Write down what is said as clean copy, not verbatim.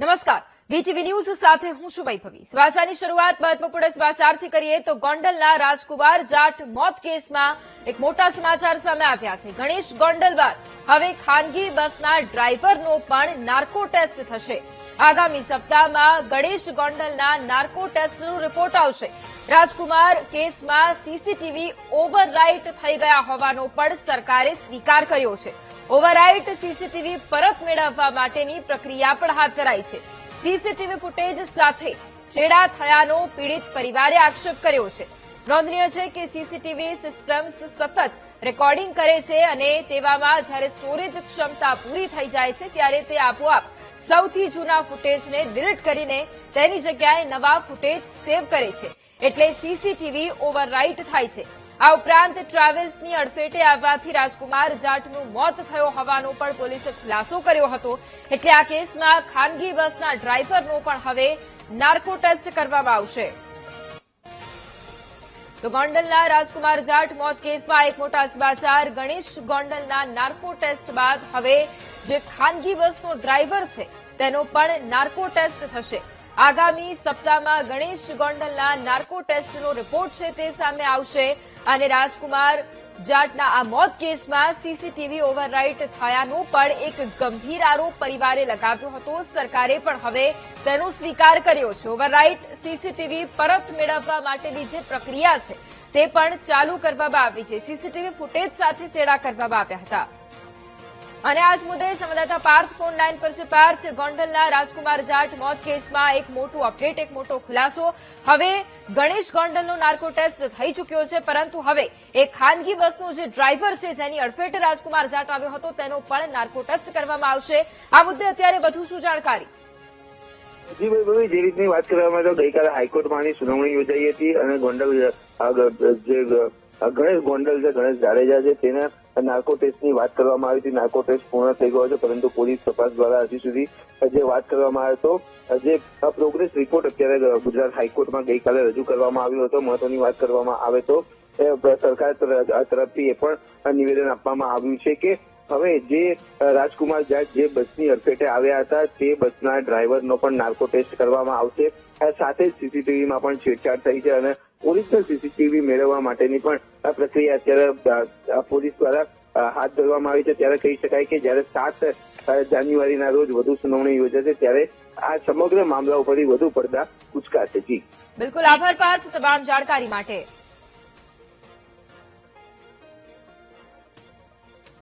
નમસ્કાર, VTV news સાથે હું છું વૈભવી। સમાચારની શરૂઆત મહત્વપૂર્ણ સમાચારથી કરીએ તો ગોંડલના રાજકુમાર જાટ મોત કેસમાં એક મોટા સમાચાર સામે આવ્યા છે। ગણેશ ગોંડલ બાદ હવે ખાનગી બસના ડ્રાઈવરનો પણ નાર્કો ટેસ્ટ થશે। આગામી સપ્તાહમાં ગણેશ ગોંડલના નાર્કો ટેસ્ટનો રિપોર્ટ આવશે। રાજકુમાર કેસમાં સીસીટીવી ઓવરરાઇટ થઈ ગયા હોવાનો પણ સરકારે સ્વીકાર કર્યો છે। ઓવરરાઇટ સીસીટીવી પરત મેળવવા માટેની પ્રક્રિયા પણ હાથ ધરાઈ છે। સીસીટીવી ફૂટેજ સાથે છેડા થયાનો પીડિત પરિવારે આક્ષેપ કર્યો છે। નોંધનીય છે કે સીસીટીવી સિસ્ટમ્સ સતત રેકોર્ડિંગ કરે છે અને તેવામાં જ્યારે સ્ટોરેજ ક્ષમતા પૂરી થઈ જાય છે ત્યારે તે આપોઆપ સૌથી જૂના ફૂટેજને ડિલીટ કરીને તેની જગ્યાએ નવા ફૂટેજ સેવ કરે છે, એટલે સીસીટીવી ઓવરરાઇટ થાય છે। આ ઉપરાંત ટ્રાવેલ્સની અડફેટે આવવાથી રાજકુમાર જાટનું મોત થયો હોવાનો પણ પોલીસે ખુલાસો કર્યો હતો, એટલે આ કેસમાં ખાનગી બસના ડ્રાઈવરનો પણ હવે નાર્કો ટેસ્ટ કરવામાં આવશે। તો ગોંડલના રાજકુમાર જાટ મોત કેસમાં એક મોટા સમાચાર। ગણેશ ગોંડલના નાર્કો ટેસ્ટ બાદ હવે જે ખાનગી બસનો ડ્રાઈવર છે તેનો પણ નાર્કો ટેસ્ટ થશે। આગામી સપ્તાહમાં ગણેશ ગોંડલના નાર્કો ટેસ્ટનો રિપોર્ટ છે તે સામે આવશે અને રાજકુમાર જાટના આ મોત કેસમાં સીસીટીવી ઓવરરાઇટ થયાનો પણ એક ગંભીર આરોપ પરિવારે લગાવ્યો હતો। સરકારે પણ હવે તેનો સ્વીકાર કર્યો છે। ઓવરરાઇટ સીસીટીવી પરત મેળવવા માટેની જે પ્રક્રિયા છે તે પણ ચાલુ કરવામાં આવી છે। સીસીટીવી ફૂટેજ સાથે ચેડા કરવામાં આવ્યા હતા અને આજ મુદ્દે સંવાદદાતા પાર્થ ફોન લાઈન પર છે। પાર્થ, ગોંડલના રાજકુમાર જાટ મોત કેસમાં એક મોટું અપડેટ, એક મોટો ખુલાસો। હવે ગણેશ ગોંડલનો નાર્કો ટેસ્ટ થઈ ચૂક્યો છે, પરંતુ હવે એક ખાનગી બસનો જે ડ્રાઈવર છે જેની અડફેટે રાજકુમાર જાટ આવ્યો હતો તેનો પણ નાર્કો ટેસ્ટ કરવામાં આવશે। આ મુદ્દે અત્યારે વધુ શું જાણકારી? જી ભાઈ, જે રીતની વાત કરવામાં તો ગઈકાલે હાઈકોર્ટમાં સુનાવણી યોજાઈ હતી અને ગોંડલ ગણેશ ગોંડલ છે, ગણેશ જાડેજા છે, તેના નાર્કો ટેસ્ટની વાત કરવામાં આવી હતી। નાર્કો ટેસ્ટ પૂર્ણ થઈ ગયો છે, પરંતુ પોલીસ તપાસ દ્વારા હજી સુધી જે વાત કરવામાં આવ્યો હતો, જે પ્રોગ્રેસ રિપોર્ટ અત્યારે ગુજરાત હાઈકોર્ટમાં ગઈકાલે રજૂ કરવામાં આવ્યો હતો। મહત્વની વાત કરવામાં આવે તો સરકાર તરફથી એ પણ નિવેદન આપવામાં આવ્યું છે કે હવે જે રાજકુમાર જાટ જે બસની અડફેટે આવ્યા હતા તે બસના ડ્રાઈવરનો પણ નાર્કો ટેસ્ટ કરવામાં આવશે। સાથે જ સીસીટીવીમાં પણ છેડછાડ થઈ છે અને ઓરિજિનલ સીસીટીવી મેળવવા માટેની પણ આ પ્રક્રિયા અત્યારે પોલીસ દ્વારા હાથ ધરવામાં આવી છે। ત્યારે કહી શકાય કે જયારે 7 જાન્યુઆરીના રોજ વધુ સુનાવણી યોજાશે ત્યારે આ સમગ્ર મામલા ઉપરથી વધુ પડદા ઉચકાશે। જી બિલકુલ, આભાર પાર્થ તમામ જાણકારી માટે।